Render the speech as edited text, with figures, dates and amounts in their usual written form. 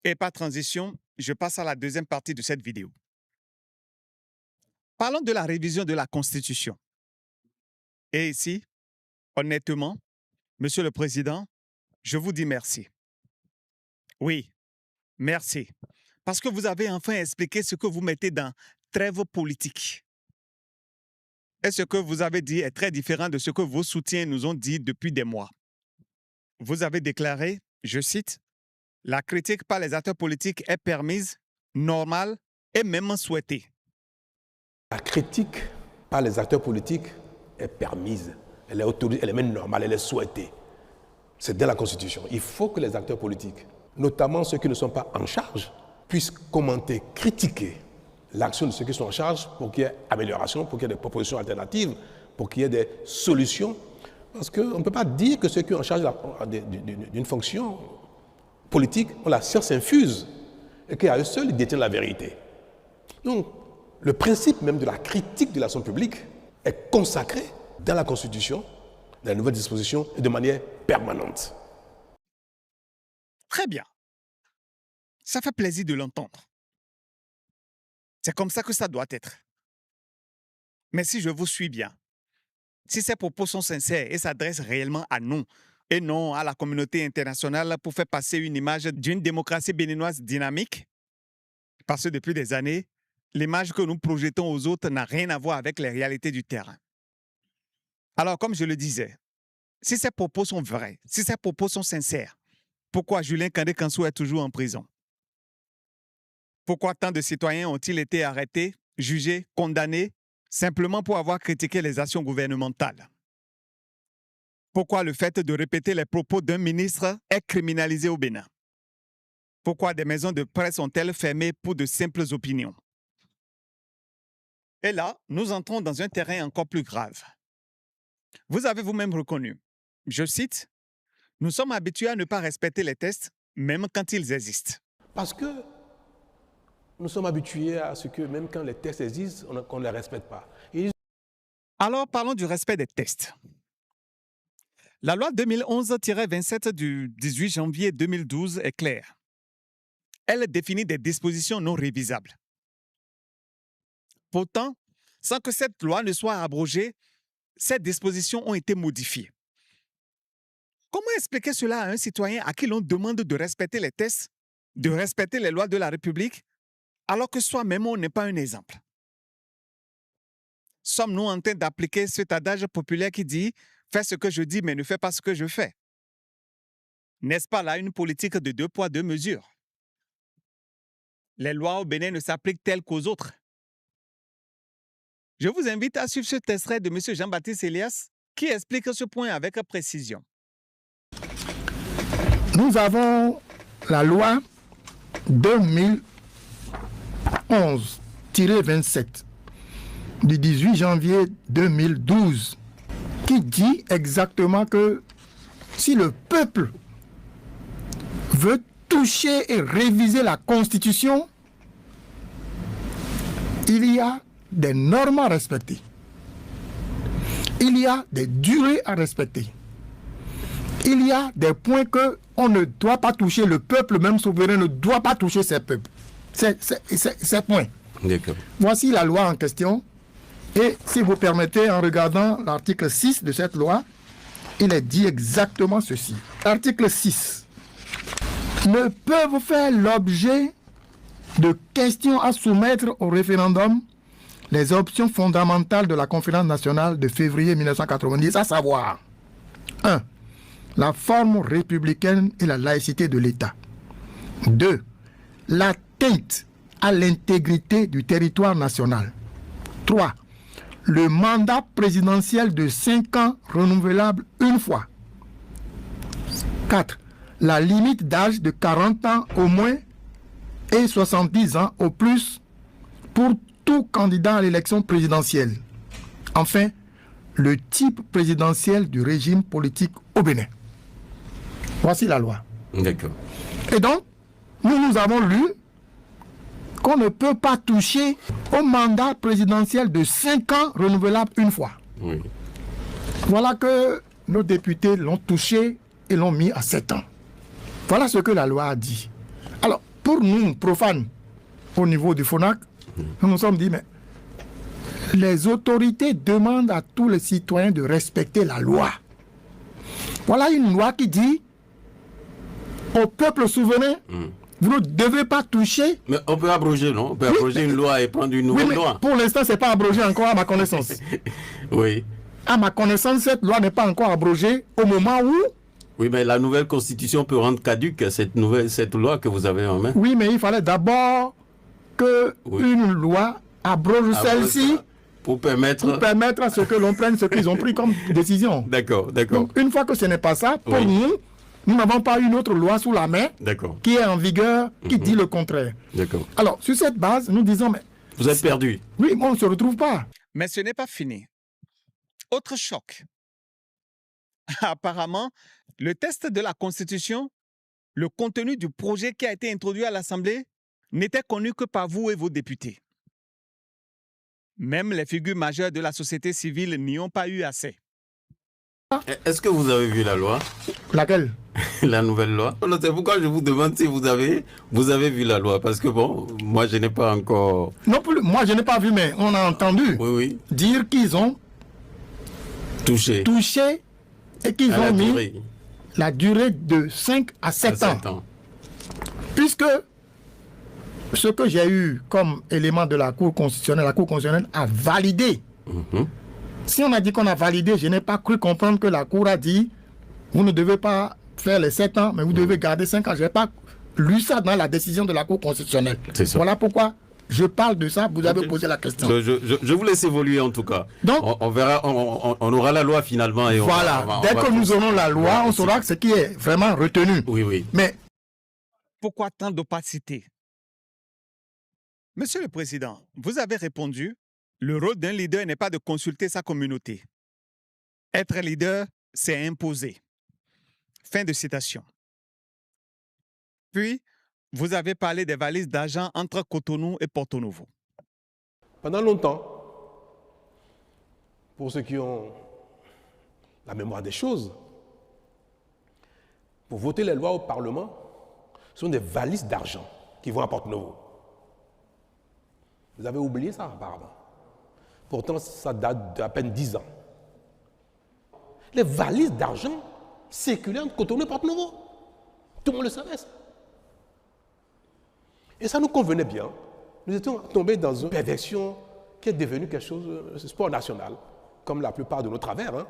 Et par transition, je passe à la deuxième partie de cette vidéo. Parlons de la révision de la Constitution. Et ici, honnêtement, Monsieur le Président, je vous dis merci. Oui, merci. Parce que vous avez enfin expliqué ce que vous mettez dans trêve politique. Et ce que vous avez dit est très différent de ce que vos soutiens nous ont dit depuis des mois. Vous avez déclaré, je cite, « La critique par les acteurs politiques est permise, normale et même souhaitée. » La critique par les acteurs politiques est permise, elle est autorisée, elle est même normale, elle est souhaitée. C'est dans la Constitution. Il faut que les acteurs politiques, notamment ceux qui ne sont pas en charge, puissent commenter, critiquer l'action de ceux qui sont en charge pour qu'il y ait amélioration, pour qu'il y ait des propositions alternatives, pour qu'il y ait des solutions. Parce qu'on ne peut pas dire que ceux qui sont en charge d'une fonction politique ont la science infuse et qu'à eux seuls, ils détiennent la vérité. Donc, le principe même de la critique de l'action publique est consacré dans la Constitution, dans les nouvelles dispositions et de manière permanente. Très bien. Ça fait plaisir de l'entendre. C'est comme ça que ça doit être. Mais si je vous suis bien, si ces propos sont sincères et s'adressent réellement à nous et non à la communauté internationale pour faire passer une image d'une démocratie béninoise dynamique, parce que depuis des années, l'image que nous projetons aux autres n'a rien à voir avec les réalités du terrain. Alors, comme je le disais, si ces propos sont vrais, si ces propos sont sincères, pourquoi Julien Kandé-Kansou est toujours en prison? Pourquoi tant de citoyens ont-ils été arrêtés, jugés, condamnés, simplement pour avoir critiqué les actions gouvernementales? Pourquoi le fait de répéter les propos d'un ministre est criminalisé au Bénin? Pourquoi des maisons de presse sont-elles fermées pour de simples opinions? Et là, nous entrons dans un terrain encore plus grave. Vous avez vous-même reconnu, je cite, « Nous sommes habitués à ne pas respecter les tests, même quand ils existent. » Parce que nous sommes habitués à ce que même quand les tests existent, qu'on ne les respecte pas. Alors, parlons du respect des tests. La loi 2011-27 du 18 janvier 2012 est claire. Elle définit des dispositions non révisables. Pourtant, sans que cette loi ne soit abrogée, ces dispositions ont été modifiées. Comment expliquer cela à un citoyen à qui l'on demande de respecter les tests, de respecter les lois de la République, alors que soi-même on n'est pas un exemple? Sommes-nous en train d'appliquer cet adage populaire qui dit « fais ce que je dis mais ne fais pas ce que je fais » ? N'est-ce pas là une politique de deux poids, deux mesures? Les lois au Bénin ne s'appliquent telles qu'aux autres. Je vous invite à suivre ce extrait de M. Jean-Baptiste Elias qui explique ce point avec précision. Nous avons la loi 2011-27 du 18 janvier 2012 qui dit exactement que si le peuple veut toucher et réviser la Constitution, il y a des normes à respecter. Il y a des durées à respecter. Il y a des points qu'on ne doit pas toucher. Le peuple, même souverain, ne doit pas toucher ces peuples. Ces points. Voici la loi en question. Et si vous permettez, en regardant l'article 6 de cette loi, il est dit exactement ceci. Article 6. Ne peuvent faire l'objet de questions à soumettre au référendum les options fondamentales de la Conférence nationale de février 1990, à savoir 1. La forme républicaine et la laïcité de l'État. 2. L'atteinte à l'intégrité du territoire national. 3. Le mandat présidentiel de 5 ans renouvelable une fois. 4. La limite d'âge de 40 ans au moins et 70 ans au plus pour tout candidat à l'élection présidentielle. Enfin, le type présidentiel du régime politique au Bénin. Voici la loi. D'accord. Et donc, nous avons lu qu'on ne peut pas toucher au mandat présidentiel de 5 ans renouvelable une fois. Oui. Voilà que nos députés l'ont touché et l'ont mis à 7 ans. Voilà ce que la loi a dit. Alors, pour nous, profanes, au niveau du FONAC, nous nous sommes dit, mais les autorités demandent à tous les citoyens de respecter la loi. Voilà une loi qui dit au peuple souverain, vous ne devez pas toucher. Mais on peut abroger, non? On peut abroger une loi et prendre une nouvelle loi. Pour l'instant, ce n'est pas abrogé encore à ma connaissance. Oui. À ma connaissance, cette loi n'est pas encore abrogée au moment où... Oui, mais la nouvelle constitution peut rendre caduque cette loi que vous avez en main. Oui, mais il fallait d'abord qu'une loi abroge celle-ci pour permettre à ce que l'on prenne ce qu'ils ont pris comme décision. D'accord, d'accord. Donc, une fois que ce n'est pas ça, pour nous n'avons pas une autre loi sous la main qui est en vigueur, qui dit le contraire. D'accord. Alors, sur cette base, nous disons, mais... Vous êtes perdu. Oui, on ne se retrouve pas. Mais ce n'est pas fini. Autre choc. Apparemment, le test de la Constitution, le contenu du projet qui a été introduit à l'Assemblée, n'était connu que par vous et vos députés. Même les figures majeures de la société civile n'y ont pas eu accès. Est-ce que vous avez vu la loi? Laquelle? La nouvelle loi. C'est pourquoi je vous demande si vous avez vu la loi. Parce que bon, moi je n'ai pas encore... Non plus, moi je n'ai pas vu, mais on a entendu dire qu'ils ont touché et qu'ils ont mis la durée de 5 à 7 ans. Puisque ce que j'ai eu comme élément de la Cour constitutionnelle a validé. Si on a dit qu'on a validé, je n'ai pas cru comprendre que la Cour a dit vous ne devez pas faire les 7 ans, mais vous devez garder 5 ans. Je n'ai pas lu ça dans la décision de la Cour constitutionnelle. Voilà pourquoi je parle de ça, vous avez posé la question. Je vous laisse évoluer en tout cas. Donc, on verra, on aura la loi finalement. Et dès que nous aurons la loi, on saura ce qui est vraiment retenu. Oui. Mais pourquoi tant d'opacité? Monsieur le Président, vous avez répondu, le rôle d'un leader n'est pas de consulter sa communauté. Être leader, c'est imposer. Fin de citation. Puis, vous avez parlé des valises d'argent entre Cotonou et Porto Novo. Pendant longtemps, pour ceux qui ont la mémoire des choses, pour voter les lois au Parlement, ce sont des valises d'argent qui vont à Porto Novo. Vous avez oublié ça apparemment. Pourtant, ça date d'à peine 10 ans. Les valises d'argent circulaient entre Cotonou et Porto Novo. Tout le monde le savait, ça. Et ça nous convenait bien. Nous étions tombés dans une perversion qui est devenue quelque chose, sport national, comme la plupart de nos travers.